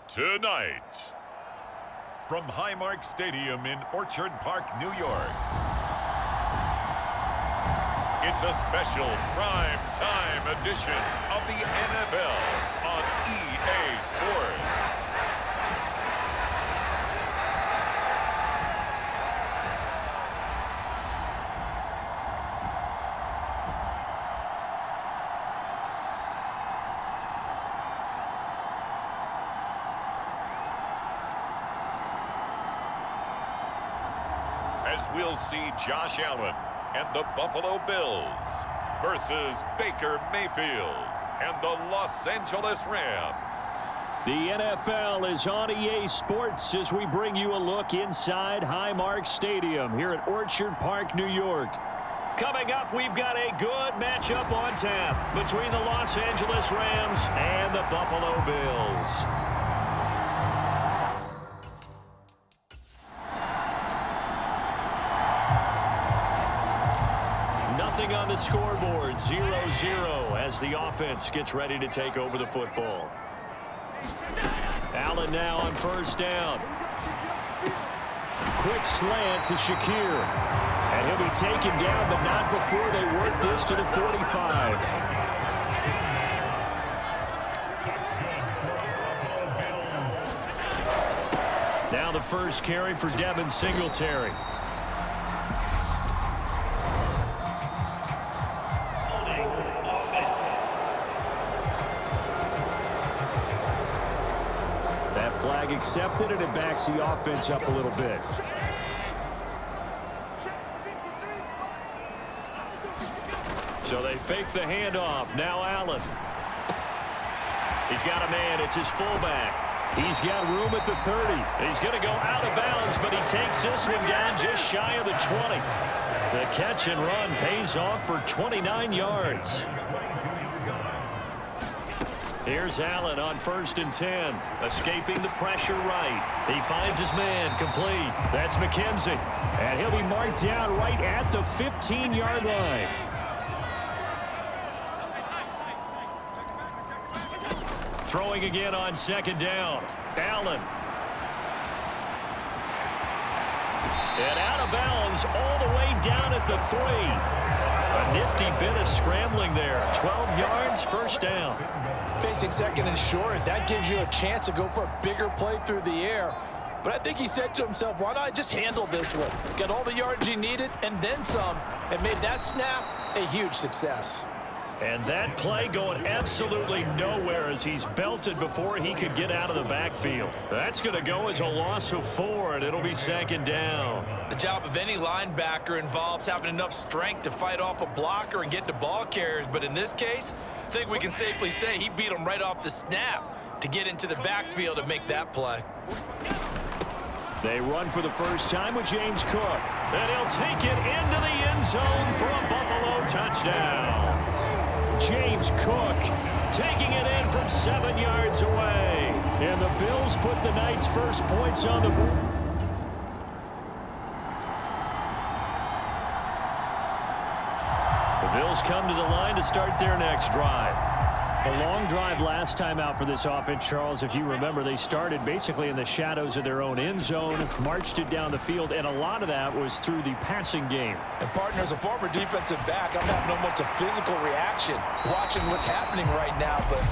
Tonight, from Highmark Stadium in Orchard Park, New York, it's a special prime time edition of the NFL on EA Sports. As we'll see Josh Allen and the Buffalo Bills versus Baker Mayfield and the Los Angeles Rams. The NFL is on EA Sports as we bring you a look inside Highmark Stadium here at Orchard Park, New York. Coming up, we've got a good matchup on tap between the Los Angeles Rams and the Buffalo Bills. Nothing on the scoreboard, 0-0 as the offense gets ready to take over the football. Allen now on first down. Quick slant to Shakir. And he'll be taken down, but not before they work this to the 45. Now the first carry for Devin Singletary. Flag accepted, and it backs the offense up a little bit. So they fake the handoff. Now Allen. He's got a man. It's his fullback. He's got room at the 30. He's going to go out of bounds, but he takes this one down just shy of the 20. The catch and run pays off for 29 yards. Here's Allen on first and 10. Escaping the pressure right. He finds his man complete. That's McKenzie. And he'll be marked down right at the 15-yard line. Throwing again on second down. Allen. And out of bounds all the way down at the 3. A nifty bit of scrambling there. 12 yards, first down. Facing second and short, that gives you a chance to go for a bigger play through the air. But I think he said to himself, why not just handle this one? Got all the yards he needed and then some, and made that snap a huge success. And that play going absolutely nowhere as he's belted before he could get out of the backfield. That's going to go as a loss of 4, and it'll be second down. The job of any linebacker involves having enough strength to fight off a blocker and get to ball carriers. But in this case, I think we can safely say he beat him right off the snap to get into the backfield and make that play. They run for the first time with James Cook. And he'll take it into the end zone for a Buffalo touchdown. James Cook taking it in from 7 yards away. And the Bills put the night's first points on the board. The Bills come to the line to start their next drive. A long drive last time out for this offense, Charles. If you remember, they started basically in the shadows of their own end zone, marched it down the field, and a lot of that was through the passing game. And partner, as a former defensive back, I'm having almost a physical reaction watching what's happening right now. But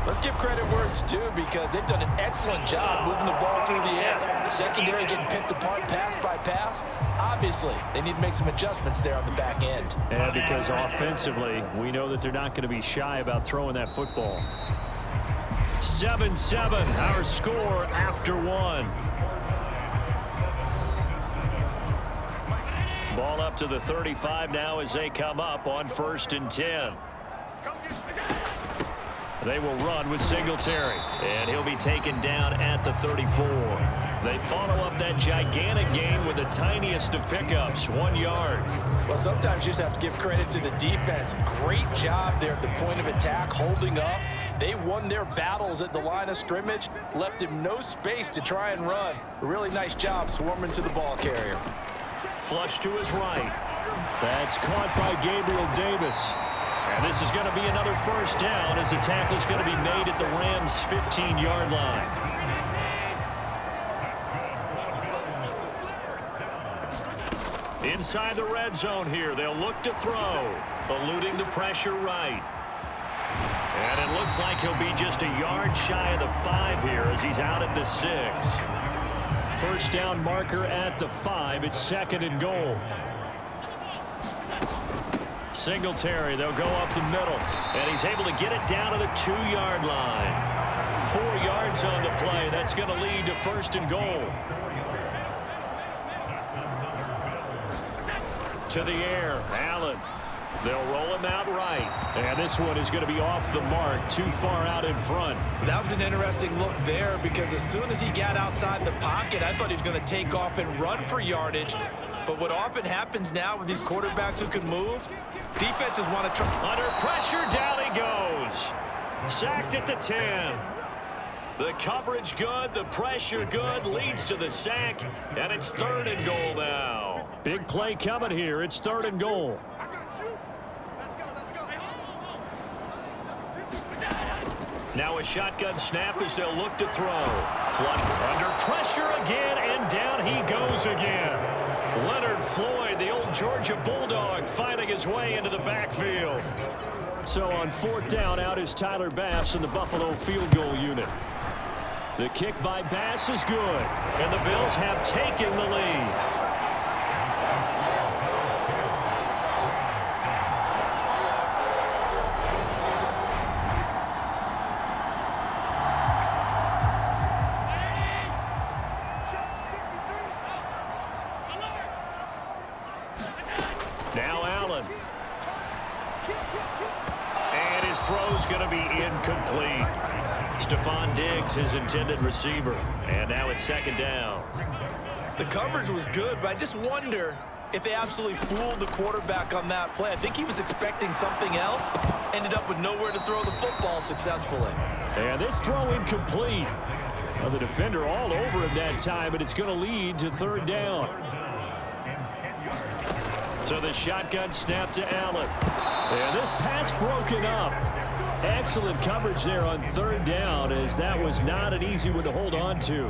let's give credit where it's due, because they've done an excellent job moving the ball through the air. Secondary getting picked apart pass by pass. Obviously, they need to make some adjustments there on the back end. And because offensively, we know that they're not going to be shy about throwing that football. 7-7, our score after 1. Ball up to the 35 now as they come up on first and 10. They will run with Singletary. And he'll be taken down at the 34. They follow up that gigantic gain with the tiniest of pickups, 1 yard. Well, sometimes you just have to give credit to the defense. Great job there at the point of attack, holding up. They won their battles at the line of scrimmage, left him no space to try and run. A really nice job swarming to the ball carrier. Flush to his right. That's caught by Gabriel Davis. And this is going to be another first down as the tackle is going to be made at the Rams' 15-yard line. Inside the red zone here, they'll look to throw, eluding the pressure right. And it looks like he'll be just a yard shy of the 5 here as he's out at the 6. First down marker at the 5. It's 2nd and goal. Singletary, they'll go up the middle, and he's able to get it down to the 2-yard line. 4 yards on the play. That's going to lead to 1st and goal. To the air, Allen. They'll roll him out right. And this one is going to be off the mark, too far out in front. That was an interesting look there because as soon as he got outside the pocket, I thought he was going to take off and run for yardage. But what often happens now with these quarterbacks who can move, defenses want to try. Under pressure, down he goes. Sacked at the 10. The coverage good, the pressure good, leads to the sack, and it's 3rd and goal now. Big play coming here. It's 3rd and goal. Now a shotgun snap as they'll look to throw. Flush under pressure again, and down he goes again. Leonard Floyd, the old Georgia Bulldog, finding his way into the backfield. So on 4th down, out is Tyler Bass in the Buffalo field goal unit. The kick by Bass is good, and the Bills have taken the lead. Now Allen. And his throw's going to be incomplete. Stephon Diggs, his intended receiver. And now it's 2nd down. The coverage was good, but I just wonder if they absolutely fooled the quarterback on that play. I think he was expecting something else. Ended up with nowhere to throw the football successfully. And this throw incomplete. Well, the defender all over him that time, but it's going to lead to 3rd down. So the shotgun snap to Allen. And this pass broken up. Excellent coverage there on 3rd down, as that was not an easy one to hold on to.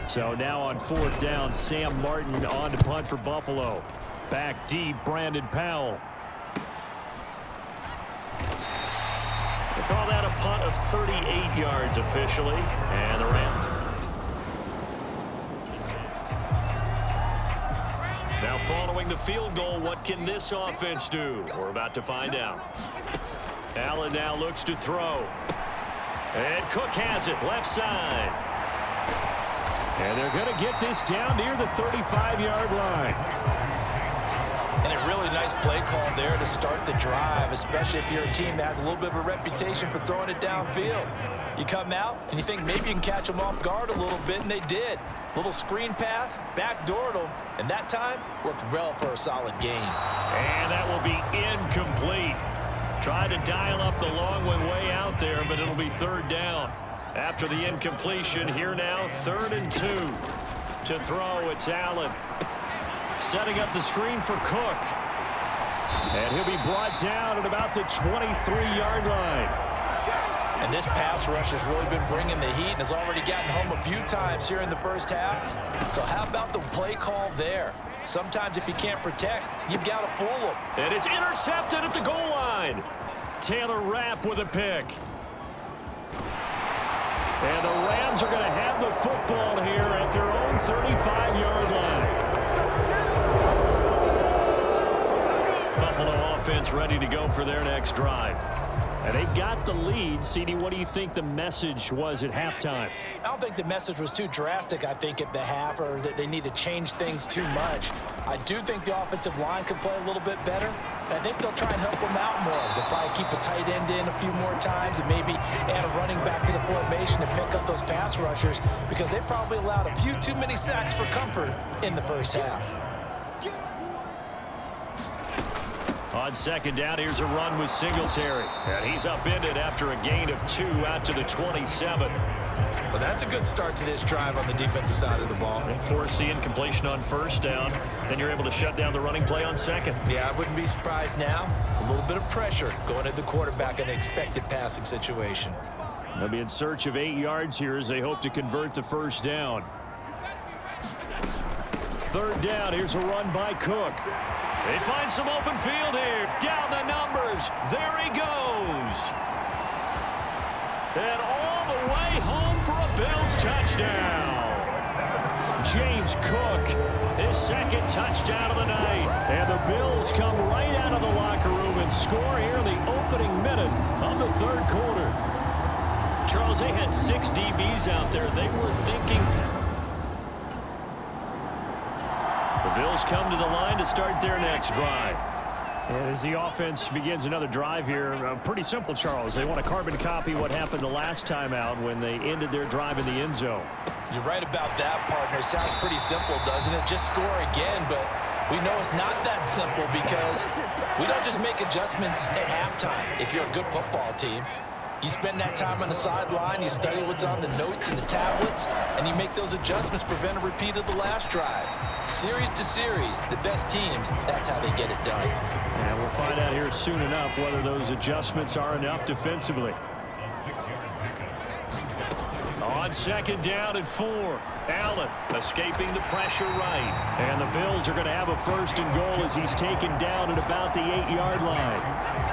So now on 4th down, Sam Martin on to punt for Buffalo. Back deep, Brandon Powell. They call that a punt of 38 yards officially. And the Rams. Now following the field goal, what can this offense do? We're about to find out. Allen now looks to throw. And Cook has it, left side. And they're going to get this down near the 35-yard line. And a really nice play call there to start the drive, especially if you're a team that has a little bit of a reputation for throwing it downfield. You come out and you think maybe you can catch them off guard a little bit, and they did. Little screen pass, backdoored them, and that time worked well for a solid gain. And that will be incomplete. Tried to dial up the long one way out there, but it'll be 3rd down. After the incompletion, here now, 3rd and 2. To throw, it's Allen. Setting up the screen for Cook. And he'll be brought down at about the 23-yard line. And this pass rush has really been bringing the heat and has already gotten home a few times here in the first half. So how about the play call there? Sometimes if you can't protect, you've got to fool them. And it's intercepted at the goal line. Taylor Rapp with a pick. And the Rams are going to have the football here at their own 35-yard line. Buffalo offense ready to go for their next drive. And they've got the lead. CD, what do you think the message was at halftime? I don't think the message was too drastic, I think, at the half, or that they need to change things too much. I do think the offensive line could play a little bit better. I think they'll try and help him out more. They'll probably keep a tight end in a few more times and maybe add a running back to the formation to pick up those pass rushers because they probably allowed a few too many sacks for comfort in the first half. On second down, here's a run with Singletary. And he's upended after a gain of 2 out to the 27. Well, that's a good start to this drive on the defensive side of the ball. Force the incompletion on first down. Then you're able to shut down the running play on second. Yeah, I wouldn't be surprised now. A little bit of pressure going at the quarterback in an expected passing situation. They'll be in search of 8 yards here as they hope to convert the first down. Third down, here's a run by Cook. They find some open field here. Down the numbers. There he goes. And all the way home for a Bills touchdown. James Cook, his second touchdown of the night. And the Bills come right out of the locker room and score here in the opening minute of the third quarter. Charles, they had 6 DBs out there. They were thinking. The Bills come to the line to start their next drive. And as the offense begins another drive here, pretty simple, Charles. They want to carbon copy what happened the last time out when they ended their drive in the end zone. You're right about that, partner. Sounds pretty simple, doesn't it? Just score again, but we know it's not that simple because we don't just make adjustments at halftime if you're a good football team. You spend that time on the sideline, you study what's on the notes and the tablets, and you make those adjustments, prevent a repeat of the last drive. Series to series, the best teams, that's how they get it done. And we'll find out here soon enough whether those adjustments are enough defensively. On second down and 4, Allen escaping the pressure right. And the Bills are going to have a first and goal as he's taken down at about the 8-yard line.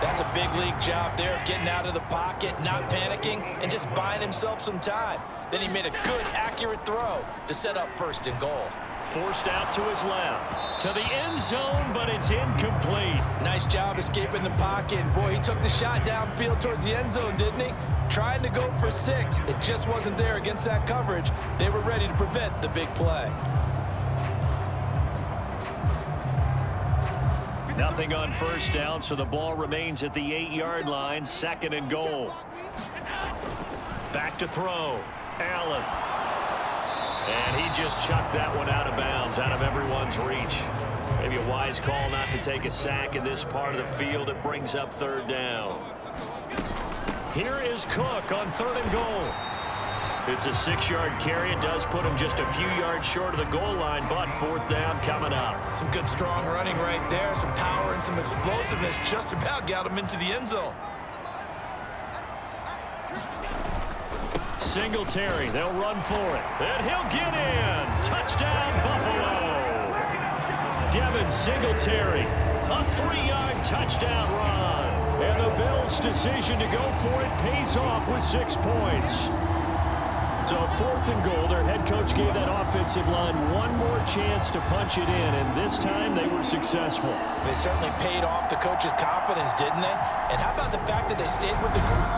That's a big league job there of getting out of the pocket, not panicking, and just buying himself some time. Then he made a good, accurate throw to set up first and goal. Forced out to his left. To the end zone, but it's incomplete. Nice job escaping the pocket. Boy, he took the shot downfield towards the end zone, didn't he? Trying to go for 6. It just wasn't there against that coverage. They were ready to prevent the big play. Nothing on first down, so the ball remains at the 8-yard line, second and goal. Back to throw. Allen. And he just chucked that one out of bounds, out of everyone's reach. Maybe a wise call not to take a sack in this part of the field. It brings up third down. Here is Cook on third and goal. It's a 6-yard carry. It does put him just a few yards short of the goal line, but fourth down coming up. Some good strong running right there. Some power and some explosiveness just about got him into the end zone. Singletary, they'll run for it. And he'll get in. Touchdown, Buffalo. Devin Singletary, a 3-yard touchdown run. And the Bills' decision to go for it pays off with 6 points. So fourth and goal, their head coach gave that offensive line one more chance to punch it in, and this time they were successful. They certainly paid off the coach's confidence, didn't they? And how about the fact that they stayed with the group?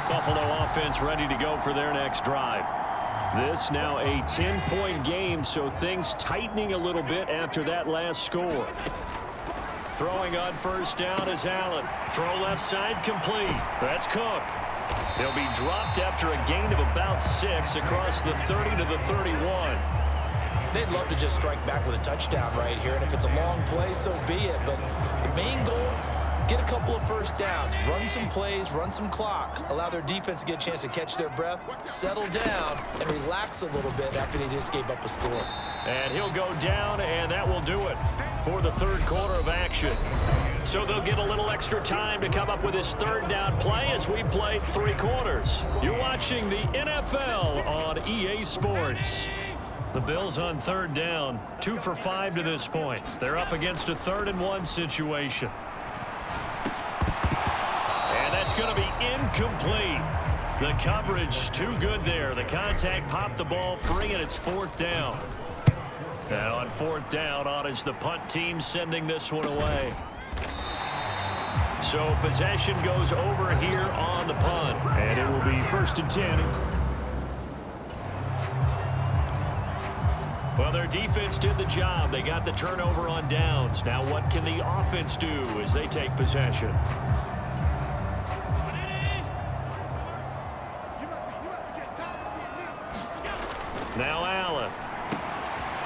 Buffalo offense ready to go for their next drive. This now a 10-point game, so things tightening a little bit after that last score. Throwing on first down is Allen. Throw left side complete. That's Cook. He'll be dropped after a gain of about 6 across the 30 to the 31. They'd love to just strike back with a touchdown right here, and if it's a long play, so be it. But the main goal, get a couple of first downs, run some plays, run some clock, allow their defense to get a chance to catch their breath, settle down, and relax a little bit after they just gave up a score. And he'll go down, and that will do it for the third quarter of action. So they'll get a little extra time to come up with his third down play as we played 3 quarters. You're watching the NFL on EA Sports. The Bills on third down, 2 for 5 to this point. They're up against a 3rd and 1 situation. And that's going to be incomplete. The coverage too good there. The contact popped the ball free, and it's 4th down. And on 4th down, on is the punt team sending this one away. So possession goes over here on the punt. And it will be 1st and 10. Well, their defense did the job. They got the turnover on downs. Now what can the offense do as they take possession? Now Allen.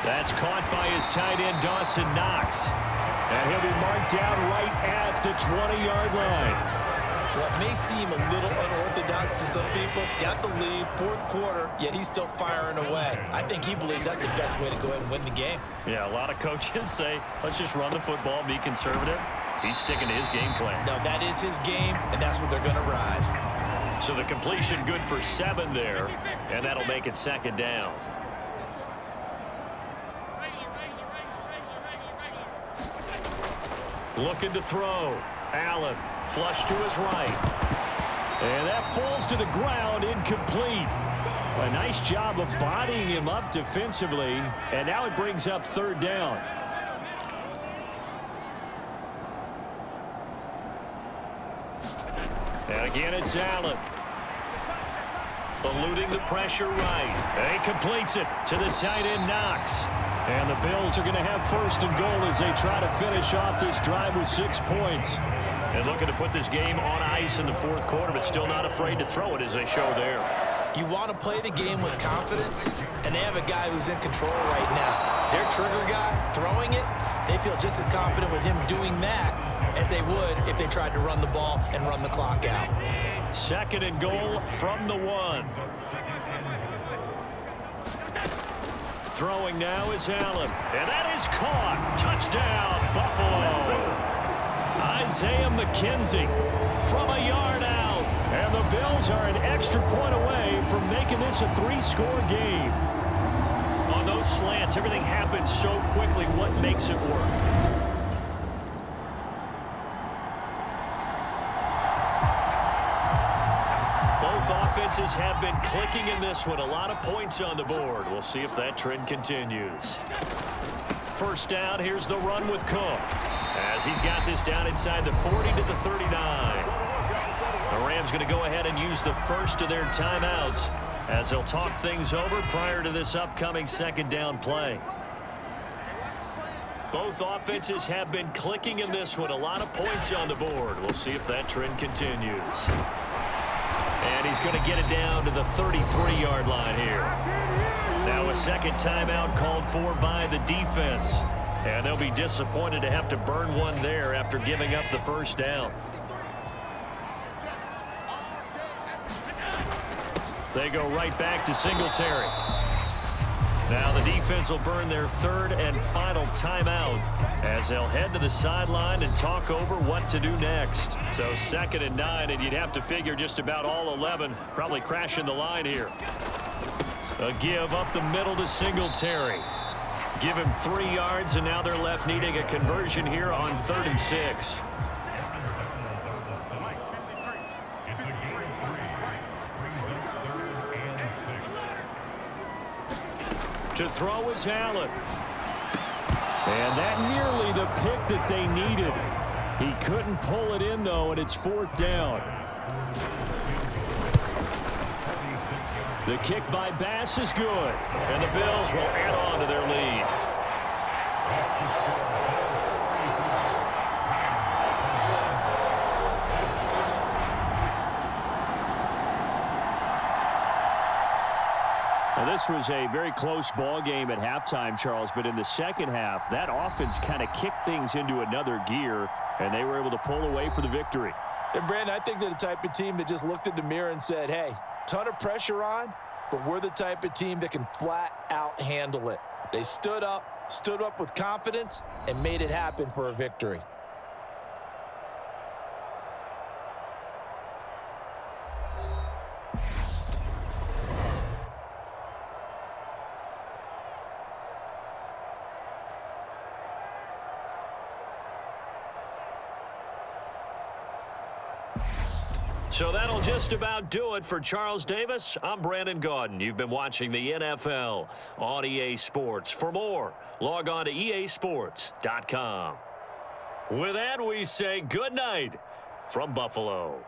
That's caught by his tight end, Dawson Knox. And he'll be marked down right at the 20-yard line. Well, it may seem a little unorthodox to some people. Got the lead, fourth quarter, yet he's still firing away. I think he believes that's the best way to go ahead and win the game. Yeah, a lot of coaches say, let's just run the football, be conservative. He's sticking to his game plan. No, that is his game, and that's what they're going to ride. So the completion good for 7 there, and that'll make it second down. Looking to throw. Allen, flush to his right. And that falls to the ground, incomplete. A nice job of bodying him up defensively, and now it brings up third down. And again, it's Allen. Eluding the pressure right. And he completes it to the tight end, Knox. And the Bills are going to have first and goal as they try to finish off this drive with 6 points. And looking to put this game on ice in the fourth quarter, but still not afraid to throw it as they show there. You want to play the game with confidence, and they have a guy who's in control right now. Their trigger guy, throwing it, they feel just as confident with him doing that as they would if they tried to run the ball and run the clock out. Second and goal from the 1. Throwing now is Allen, and that is caught. Touchdown, Buffalo. Isaiah McKenzie from a yard out, and the Bills are an extra point away from making this a 3-score game. On those slants, everything happens so quickly. What makes it work? Offenses have been clicking in this one. A lot of points on the board. We'll see if that trend continues. First down, here's the run with Cook. As he's got this down inside the 40 to the 39. The Rams going to go ahead and use the first of their timeouts as they'll talk things over prior to this upcoming second down play. Both offenses have been clicking in this one. A lot of points on the board. We'll see if that trend continues. And he's going to get it down to the 33-yard line here. Now a second timeout called for by the defense. And they'll be disappointed to have to burn one there after giving up the first down. They go right back to Singletary. Now the defense will burn their third and final timeout as they'll head to the sideline and talk over what to do next. So 2nd and 9, and you'd have to figure just about all 11 probably crashing the line here. A give up the middle to Singletary. Give him 3 yards, and now they're left needing a conversion here on 3rd and 6. To throw is Allen. And that nearly the pick that they needed. He couldn't pull it in, though, and it's 4th down. The kick by Bass is good, and the Bills will add on to their lead. Now, this was a very close ball game at halftime, Charles, but in the second half, that offense kind of kicked things into another gear, and they were able to pull away for the victory. And, Brandon, I think they're the type of team that just looked in the mirror and said, hey, ton of pressure on, but we're the type of team that can flat out handle it. They stood up with confidence, and made it happen for a victory. So that'll just about do it for Charles Davis. I'm Brandon Gaudin. You've been watching the NFL on EA Sports. For more, log on to easports.com. With that, we say good night from Buffalo.